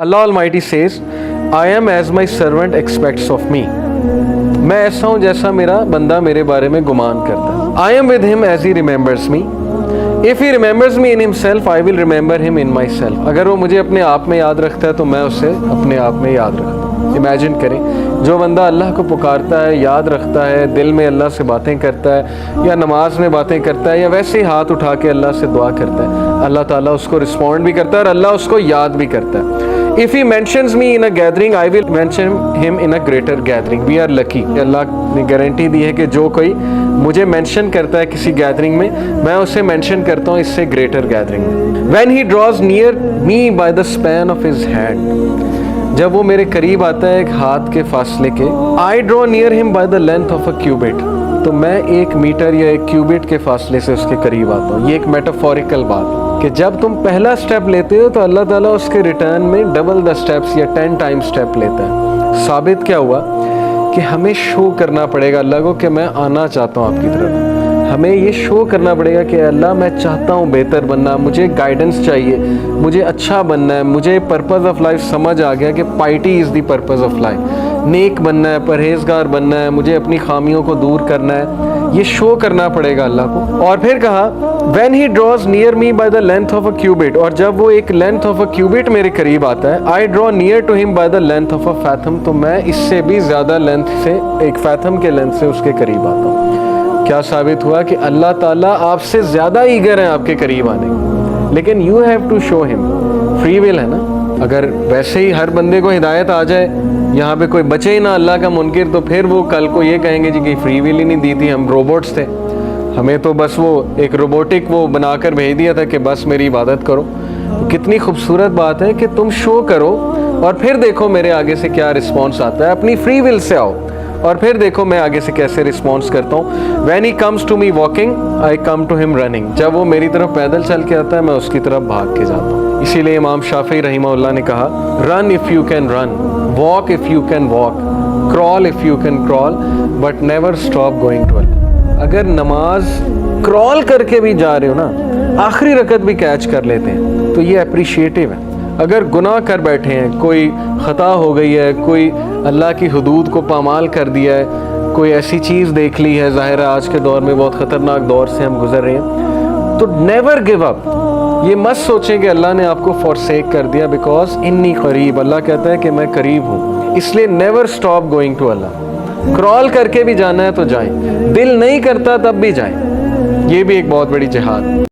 Allah Almighty says, I am as my servant expects of me. मैं ऐसा हूँ जैसा मेरा बंदा मेरे बारे में गुमान करता है. I am with him as he remembers me. If he remembers me in himself, I will remember him in myself. अगर वो मुझे अपने आप में याद रखता है तो मैं उसे अपने आप में याद रखता हूँ. इमेजिन करें, जो बंदा अल्लाह को पुकारता है, याद रखता है, दिल में अल्लाह से बातें करता है या नमाज में बातें करता है या वैसे ही हाथ उठा के अल्लाह से दुआ करता है, अल्लाह ताला उसको रिस्पॉन्ड भी करता है और अल्लाह उसको याद भी करता है. If he mentions me in a gathering, I will mention him in a greater gathering. We are lucky. अल्लाह ने गारंटी दी है कि जो कोई मुझे मेंशन करता है किसी गैदरिंग में, मैं उसे मेंशन करता हूँ इससे ग्रेटर गैदरिंग में. When he draws near me by the span of his hand, जब वो मेरे करीब आता है एक हाथ के फासले के, I draw near him by the length of a cubit, तो मैं 1 मीटर या 1 क्यूबिट के फासले से उसके करीब आता हूँ. ये एक मेटाफोरिकल बात कि जब तुम पहला स्टेप लेते हो तो अल्लाह ताला उसके रिटर्न में डबल द स्टेप्स या 10 टाइम्स स्टेप लेता है. साबित क्या हुआ कि हमें शो करना पड़ेगा अल्लाह को कि मैं आना चाहता हूँ आपकी तरफ. हमें ये शो करना पड़ेगा कि अल्लाह मैं चाहता हूँ बेहतर बनना, मुझे गाइडेंस चाहिए, मुझे अच्छा बनना है, मुझे पर्पज़ ऑफ लाइफ समझ आ गया कि piety is the purpose of life. नेक बनना है, परहेजगार बनना है, मुझे अपनी खामियों को दूर करना है. ये शो करना पड़ेगा अल्लाह को. और फिर कहा when he draws near me by the length of a cubit, और जब वो एक length of a cubit मेरे करीब आता है, I draw near to him by the length of a fathom, तो मैं इससे भी ज़्यादा लेंथ से, एक फैथम के लेंथ से उसके करीब आता हूँ. क्या साबित हुआ कि अल्लाह ताला आपसे ज़्यादा ईगर हैं आपके करीब आने की, लेकिन you have to show him. Free will है ना. अगर वैसे ही हर बंदे को हिदायत आ जाए, यहाँ पे कोई बचे ही ना अल्लाह का मुनकिर, तो फिर वो कल को ये कहेंगे जी कि फ्री विल ही नहीं दी थी, हम रोबोट्स थे, हमें तो बस वो एक रोबोटिक वो बनाकर भेज दिया था कि बस मेरी इबादत करो. तो कितनी खूबसूरत बात है कि तुम शो करो और फिर देखो मेरे आगे से क्या रिस्पॉन्स आता है. अपनी फ्री विल से आओ और फिर देखो मैं आगे से कैसे रिस्पॉन्स करता हूँ. When he comes to me walking, I come to him running. जब वो मेरी तरफ पैदल चल के आता है, मैं उसकी तरफ भाग के जाता हूँ. इसीलिए इमाम शाफी रहीमहुल्लाह ने कहा, run if you can run, walk if you can walk, crawl if you can crawl, but never stop going to Allah. अगर नमाज क्रॉल करके भी जा रहे हो ना, आखिरी रकत भी कैच कर लेते हैं, तो ये अप्रिशिएटिव है. अगर गुनाह कर बैठे हैं, कोई ख़ता हो गई है, कोई अल्लाह की हुदूद को पामाल कर दिया है, कोई ऐसी चीज़ देख ली है, ज़ाहिर है आज के दौर में बहुत ख़तरनाक दौर से हम गुजर रहे हैं, तो नेवर गिव अप. ये मत सोचें कि अल्लाह ने आपको फॉरसेक कर दिया, बिकॉज इन्नी करीब, अल्लाह कहता है कि मैं करीब हूँ. इसलिए never stop going to Allah. Crawl करके भी जाना है तो जाएं, दिल नहीं करता तब भी जाएं. ये भी एक बहुत बड़ी जिहाद.